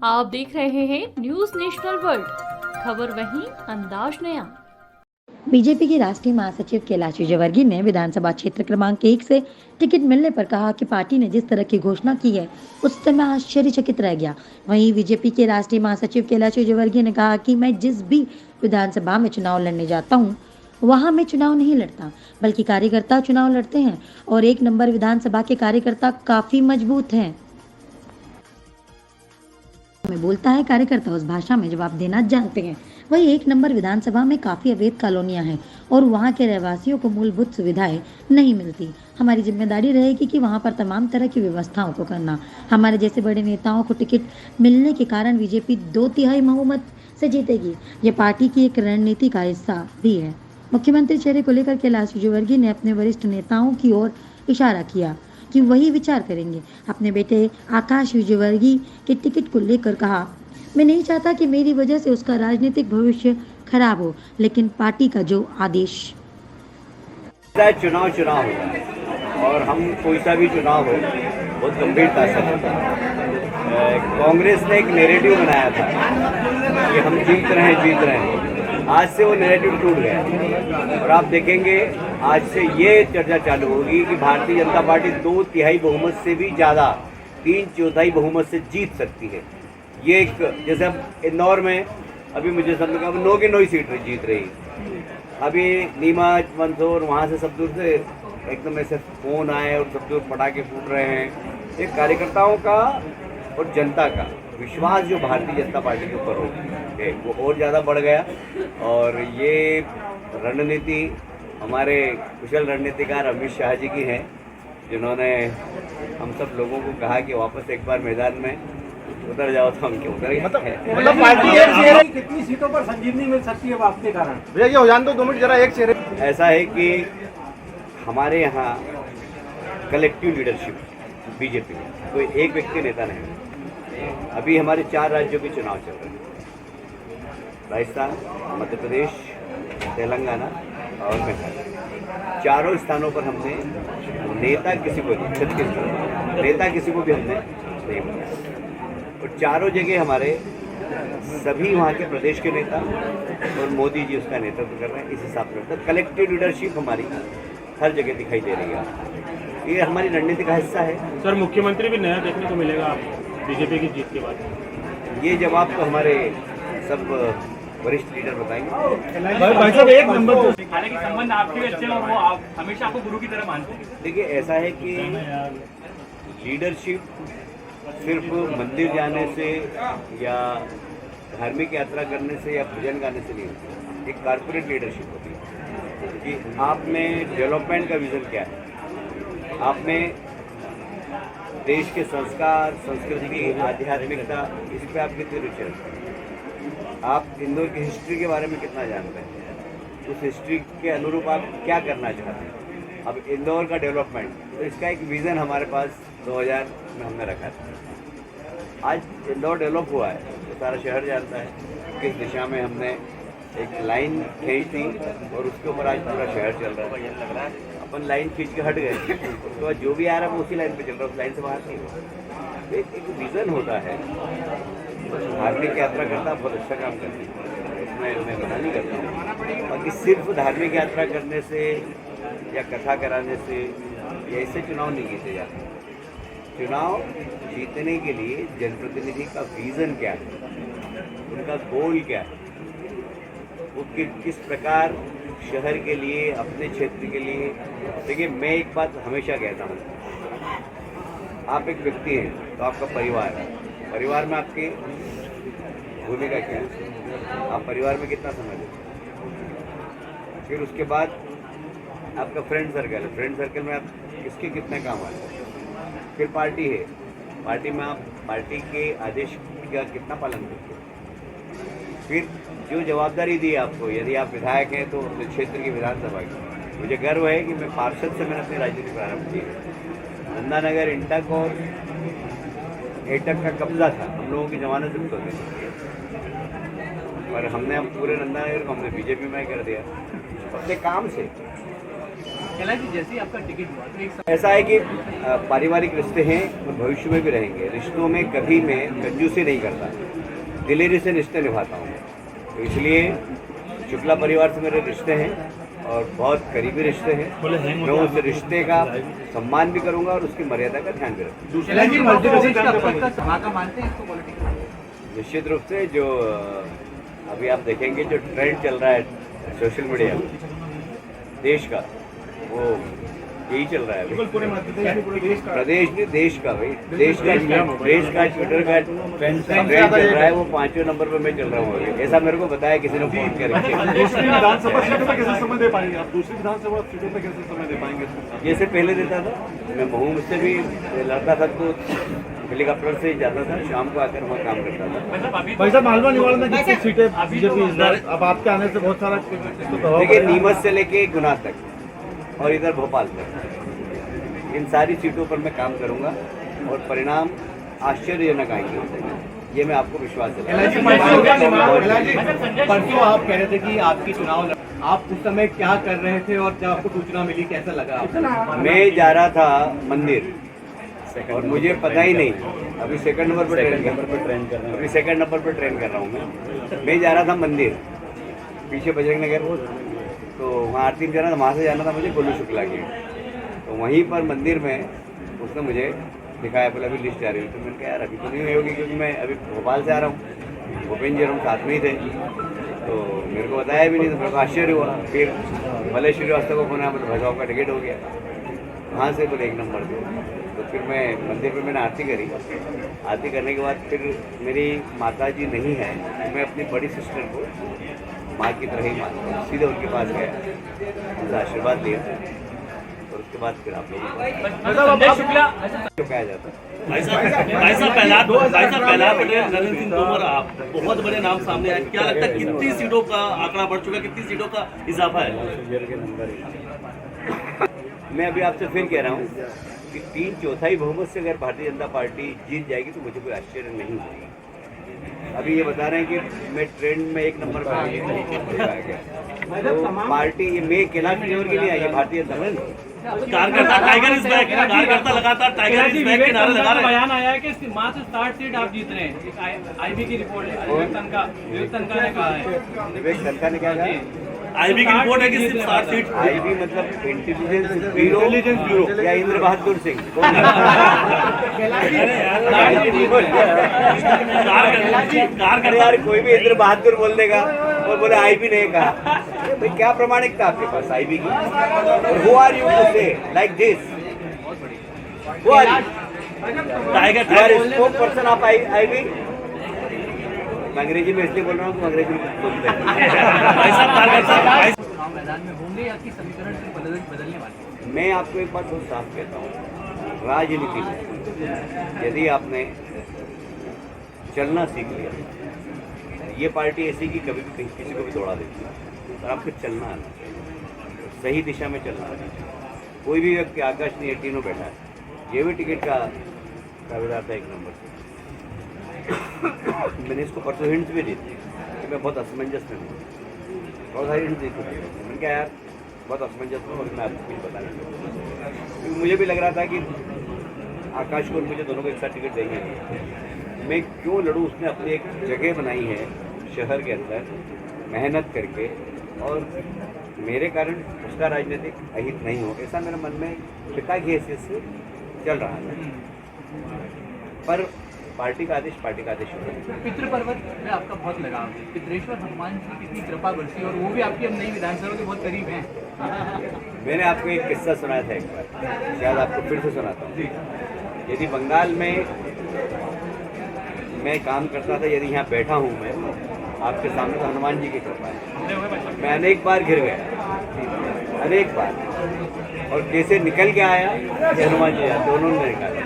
आप देख रहे हैं न्यूज नेशनल वर्ल्ड, खबर वहीं अंदाज नया। बीजेपी के राष्ट्रीय महासचिव कैलाश विजयवर्गीय ने विधानसभा क्षेत्र क्रमांक 1 से टिकट मिलने पर कहा कि पार्टी ने जिस तरह की घोषणा की है उससे मैं आश्चर्यचकित रह गया। वहीं बीजेपी के राष्ट्रीय महासचिव कैलाश विजयवर्गीय ने कहा कि मैं जिस भी विधानसभा में चुनाव लड़ने जाता हूं, वहां मैं चुनाव नहीं लड़ता, बल्कि कार्यकर्ता चुनाव लड़ते हैं और 1 नंबर विधानसभा के कार्यकर्ता काफी मजबूत हैं। में बोलता है, कार्यकर्ता उस भाषा में जवाब देना जानते हैं। वही 1 नंबर विधानसभा में काफी अवैध कॉलोनियां हैं और वहां के रहवासियों को मूलभूत सुविधाएं नहीं मिलती। हमारी जिम्मेदारी रहेगी कि वहां पर तमाम तरह की व्यवस्थाओं को करना। हमारे जैसे बड़े नेताओं को टिकट मिलने के कारण बीजेपी 2/3 बहुमत से जीतेगी। ये पार्टी की एक रणनीति का हिस्सा भी है। मुख्यमंत्री चेहरे को लेकर कैलाश विजयवर्गीय ने अपने वरिष्ठ नेताओं की ओर इशारा किया कि वही विचार करेंगे। अपने बेटे आकाश विजयवर्गीय के टिकट को लेकर कहा, मैं नहीं चाहता कि मेरी वजह से उसका राजनीतिक भविष्य खराब हो, लेकिन पार्टी का जो आदेश। चुनाव होता है और हम कोई सा भी चुनाव हो बहुत गंभीरता से होता है। कांग्रेस ने एक नैरेटिव बनाया था कि हम जीत रहे हैं। आज से वो नैरेटिव टूट गया और आप देखेंगे आज से ये चर्चा चालू होगी कि भारतीय जनता पार्टी 2/3 बहुमत से भी ज़्यादा 3/4 बहुमत से जीत सकती है। ये एक, जैसे अब इंदौर में अभी मुझे सब लोग 9 की 9 सीट जीत रही। अभी नीमच मंदसौर वहाँ से सब दूर से एकदम ऐसे फ़ोन आए और सब दूर पटाखे फूट रहे हैं। एक कार्यकर्ताओं का और जनता का विश्वास जो भारतीय जनता पार्टी के ऊपर हो वो और ज़्यादा बढ़ गया। और ये रणनीति हमारे कुशल रणनीतिकार अमित शाह जी की है, जिन्होंने हम सब लोगों को कहा कि वापस एक बार मैदान में उतर जाओ, तो हम क्यों उतर मतलब पार्टी कितनी सीटों पर संजीवनी मिल सकती है आपके कारण? भैया ये हो जान दो 2 मिनट जरा एक चेहरे। ऐसा है कि हमारे यहाँ कलेक्टिव लीडरशिप बीजेपी में कोई एक व्यक्ति नेता नहीं। अभी हमारे 4 राज्यों के चुनाव चल रहे हैं, राजस्थान, मध्य प्रदेश, तेलंगाना और मेघालय। चारों स्थानों पर हमने नेता किसी को नहीं, 36 नेता किसी को भी हमने नहीं बनाया। और चारों जगह हमारे सभी वहाँ के प्रदेश के नेता और मोदी जी उसका नेतृत्व कर रहे हैं। इस हिसाब से कलेक्टिव लीडरशिप हमारी हर जगह दिखाई दे रही है। ये हमारी रणनीति का हिस्सा है। सर, मुख्यमंत्री भी नया देखने को मिलेगा आप बीजेपी की जीत के बाद? ये जवाब तो हमारे सब वरिष्ठ लीडर बताएंगे। भाई साहब, 1 नंबर हालांकि संबंध आपके अच्छे और वो आप हमेशा आपको गुरु की तरह मानते हैं। देखिए, ऐसा है कि लीडरशिप सिर्फ मंदिर जाने से या धार्मिक यात्रा करने से या भजन गाने से नहीं होती। एक कॉर्पोरेट लीडरशिप होती है कि आपने डेवलपमेंट का विजन क्या है, आपने देश के संस्कार, संस्कृति, आध्यात्मिकता, इस पर आप कितनी रुचि रखते हैं, आप इंदौर की हिस्ट्री के बारे में कितना जानते हैं, उस हिस्ट्री के अनुरूप आप क्या करना चाहते हैं। अब इंदौर का डेवलपमेंट, तो इसका एक विज़न हमारे पास 2000 में हमने रखा था। आज इंदौर डेवलप हुआ है तो सारा शहर जानता है किस दिशा में हमने एक लाइन खींची थी और उसके ऊपर आज पूरा शहर चल रहा है। अपन लाइन खींच के हट गए, उसके बाद जो भी आ रहा है वो उसी लाइन पे चल रहा है, उस लाइन से बाहर नहीं हुआ। एक विज़न होता है। धार्मिक यात्रा करता बहुत अच्छा काम करती है, इसमें मैं मना नहीं करता हूँ। बाकी सिर्फ धार्मिक यात्रा करने से या कथा कराने से या इससे चुनाव नहीं जीते जाते। चुनाव जीतने के लिए जनप्रतिनिधि का विज़न क्या है, उनका गोल क्या है, वो किस प्रकार शहर के लिए, अपने क्षेत्र के लिए। देखिए, मैं एक बात हमेशा कहता हूँ, आप एक व्यक्ति हैं तो आपका परिवार है, परिवार में आपकी भूमिका क्या है, आप परिवार में कितना समय देते हैं। फिर उसके बाद आपका फ्रेंड सर्कल है, फ्रेंड सर्कल में आप किसके कितने काम आते हैं। फिर पार्टी है, पार्टी में आप पार्टी के आदेश का कितना पालन करते हैं। फिर जो जवाबदारी दी आपको, यदि आप विधायक हैं तो अपने क्षेत्र की विधानसभा की। मुझे गर्व है कि मैं पार्षद से मैंने अपनी राजनीति प्रारंभ की। नंदानगर इंटक और एटक का कब्जा था, हम लोगों की जमानत जब्त होती थी, पर हमने अब पूरे नंदानगर को हमने बीजेपी में कर दिया अपने काम से। एलआईसी जैसे ही आपका टिकट हुआ तो एक ऐसा है कि पारिवारिक रिश्ते हैं और भविष्य में भी रहेंगे। रिश्तों में कभी मैं कंजूसी नहीं करता, दिलेरी से रिश्ते निभाता हूँ। तो इसलिए शुक्ला परिवार से मेरे रिश्ते हैं और बहुत करीबी रिश्ते हैं। मैं उस रिश्ते का सम्मान भी करूँगा और उसकी मर्यादा का ध्यान भी रखूँगा। निश्चित रूप से जो अभी आप देखेंगे जो ट्रेंड चल रहा है सोशल मीडिया देश का, वो यही चल रहा है अभी। प्रदेश नहीं, देश का भाई, देश का ट्विटर का ट्रेंड चल रहा है, वो 5वें नंबर पे मैं चल रहा हूँ अभी। ऐसा मेरे को बताया किसी ने फोन करके। दूसरी विधानसभा सीटों पे कैसे समय दे पाएंगे आप? दूसरी विधानसभा सीटों पे कैसे समय दे पाएंगे? जैसे पहले देता था, मैं महू से भी लड़ता था तो हेलीकॉप्टर से जाता था, शाम को आकर वहाँ काम करता था। भाई साहब, मालवा निवाड़ में कितनी सीटें बीजेपी इस बार, अब आपके आने से बहुत सारा देखिए, नीमच से लेके गुना तक और इधर भोपाल तक, इन सारी सीटों पर मैं काम करूंगा और परिणाम आश्चर्यजनक आएंगे, ये मैं आपको विश्वास परसों आप कह रहे थे कि आपकी चुनाव, आप उस समय क्या कर रहे थे और जब आपको सूचना मिली कैसा लगा? मैं जा रहा था मंदिर और मुझे पता ही नहीं, अभी सेकंड नंबर पर ट्रेन कर रहा हूँ, अभी सेकंड नंबर पर ट्रेन कर रहा हूँ। मैं जा रहा था मंदिर, पीछे बजरंग नगर, तो वहाँ आरती में जाना था, वहाँ से जाना था मुझे गोलू शुक्ला की। तो वहीं पर मंदिर में उसने मुझे दिखाया, बोला अभी लिस्ट जा रही है। तो मैंने कहा यार अभी तो नहीं हुई होगी, क्योंकि मैं अभी भोपाल से आ रहा हूँ, भूपेंद्र जी हम साथ में ही थे, तो मेरे को बताया भी नहीं। तो मेरे को आश्चर्य हुआ। फिर भले श्रीवास्तव को फोन आया, मतलब भाई साहब का टिकट हो गया, वहाँ से बोले 1 नंबर दो। तो फिर मैं मंदिर पे मैंने आरती करी। आरती करने के बाद फिर मेरी माता जी नहीं है, मैं अपनी बड़ी सिस्टर को माँ की तरह ही मानता हूँ। सीधे उनके पास गया, उनका आशीर्वाद लिया और उसके बाद फिर आप लोग क्यों कहा जाता है। भाई साहब पहला नरेंद्र सिंह तोमर, आप बहुत बड़े नाम सामने आए, क्या लगता है कितनी सीटों का आंकड़ा बढ़ चुका है, कितनी सीटों का इजाफा है? मैं अभी आपसे फिर कह रहा हूँ कि 3/4 बहुमत से अगर भारतीय जनता पार्टी जीत जाएगी तो मुझे कोई आश्चर्य नहीं होगा। अभी ये बता रहे हैं कि मैं ट्रेंड में 1 नंबर पर आ गया, तो पार्टी ये मैं अकेला चुनाव के लिए आई है, भारतीय जनता पार्टी कार्यकर्ता टाइगर इज बैक, कार्यकर्ता लगातार टाइगर इज बैक के नारे लगा रहे हैं। बयान आया है कि मात्र 60 सीट आप जीत रहे हैं, आईबी की रिपोर्ट है, विवेक तनखा ने कहा है। विवेक तनखा ने क्या कहा? आईबी की रिपोर्ट है कि सिर्फ 60 सीट। आईबी मतलब इंटेलिजेंस ब्यूरो या इंद्र बहादुर सिंह? यार कोई भी इंद्र बहादुर बोल देगा और बोले आईबी ने कहा, भाई क्या प्रमाणिकता आपके पास आईबी की? Who are you to say like this? Who are you? Tiger spokesperson of IB? मैं अंग्रेजी में इसलिए बोल रहा हूँ कि अंग्रेजी में बोलते हैं। चुनाव मैदान में होंगे या कि समीकरण सिर्फ बदलने वाले? मैं आपको एक बात बहुत साफ कहता हूँ, राजनीति में यदि आपने चलना सीख लिया, ये पार्टी ऐसी कि कभी भी किसी को भी दौड़ा देती है, और आपको चलना आना चाहिए, सही दिशा में चलना आना चाहिए। कोई भी व्यक्ति आकाश नहीं है, तीनों बैठा है, ये भी टिकट का दावेदार था 1 नंबर से। मैंने इसको परसों हिंट्स भी दी थी कि मैं बहुत असमंजस में हूँ, बहुत सारी हिंट्स दी थी। मैंने कहा यार बहुत असमंजस में, और मैं आपको कुछ बता नहीं सकता, क्योंकि मुझे भी लग रहा था कि आकाश को और मुझे दोनों को एक साथ टिकट देंगे। मैं क्यों लड़ूँ? उसने अपनी एक जगह बनाई है शहर के अंदर मेहनत करके, और मेरे कारण उसका राजनीतिक अहित नहीं हो, ऐसा मेरे मन में पिता की हैसियत से चल रहा है। पर पार्टी का आदेश होगा। पितृपर्वत में आपका बहुत लगाव है, पितरेश्वर हनुमान जी की कितनी कृपा बरसी, और वो भी आपकी अब नई विधानसभा के बहुत करीब हैं। मैंने आपको एक किस्सा सुनाया था एक बार, शायद आपको फिर से सुनाता हूँ। यदि बंगाल में मैं काम करता था, यदि यहाँ बैठा हूँ मैं आपके सामने, तो हनुमान जी की कृपा है। मैं अनेक बार घिर गया, अनेक बार, और कैसे निकल के आया कि हनुमान जी दोनों ने निकाला।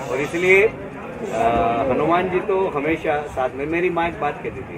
और इसलिए हनुमान जी तो हमेशा साथ में। मेरी माँ एक बात कहती थी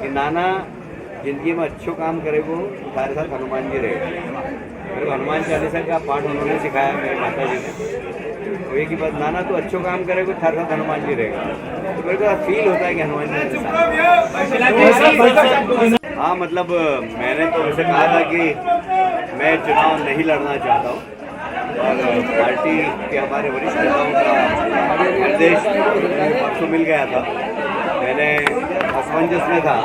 कि नाना जिंदगी में अच्छो काम करेगो तुम्हारे साथ हनुमान जी रहेगा। मेरे को हनुमान चालीसा का पाठ उन्होंने सिखाया, मेरे माता जी ने। तो एक ही बात, नाना तो अच्छो काम करेगो तुम्हारे साथ हनुमान जी रहेगा। तो मेरे को फील होता है कि हनुमान जी मेरे साथ। हाँ मतलब मैंने तो वैसे कहा था कि मैं चुनाव नहीं लड़ना चाहता हूँ और पार्टी के हमारे वरिष्ठ नेताओं का निर्देश परसों मिल गया था। मैंने असमंजस में था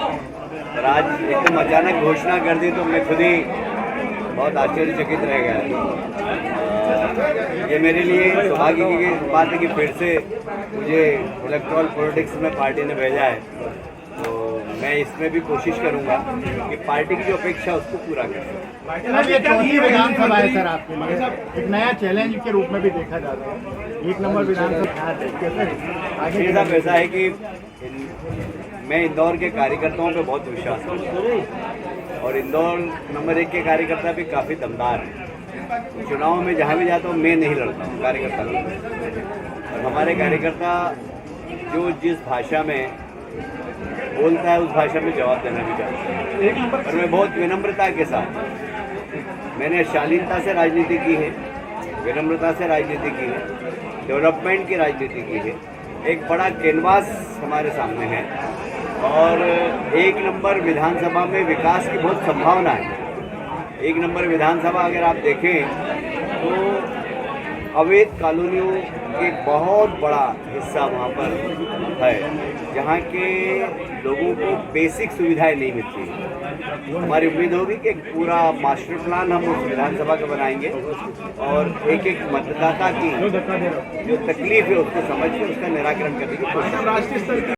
और आज एकदम अचानक घोषणा कर दी तो मैं खुद ही बहुत आश्चर्यचकित रह गया। ये मेरे लिए सौभाग्य की बात है कि फिर से मुझे इलेक्ट्रल पॉलिटिक्स में पार्टी ने भेजा है, तो मैं इसमें भी कोशिश करूंगा कि पार्टी की जो अपेक्षा उसको पूरा करें। ये चौथी विधानसभा है सर आपके लिए, एक नया चैलेंज के रूप में भी देखा जाता है। 1 नंबर विधानसभा आगे साहब ऐसा है कि मैं इंदौर के कार्यकर्ताओं पे बहुत विश्वास करता हूँ और इंदौर नंबर 1 के कार्यकर्ता भी काफ़ी दमदार हैं। चुनाव में जहाँ भी जाता हूँ मैं नहीं लड़ता हूँ, कार्यकर्ता लड़ता हूँ और हमारे कार्यकर्ता जो जिस भाषा में बोलता है उस भाषा में जवाब देना भी चाहता है। और मैं बहुत विनम्रता के साथ, मैंने शालीनता से राजनीति की है, विनम्रता से राजनीति की है, डेवलपमेंट की राजनीति की है। एक बड़ा कैनवास हमारे सामने है और 1 नंबर विधानसभा में विकास की बहुत संभावना है। 1 नंबर विधानसभा अगर आप देखें तो अवैध कॉलोनियों एक बहुत बड़ा हिस्सा वहाँ पर है, जहाँ के लोगों को बेसिक सुविधाएं नहीं मिलती। हमारी उम्मीद होगी कि एक पूरा मास्टर प्लान हम उस विधानसभा का बनाएंगे और एक एक मतदाता की जो तकलीफ है उसको समझ के उसका निराकरण करने की कोशिश। राष्ट्रीय स्तर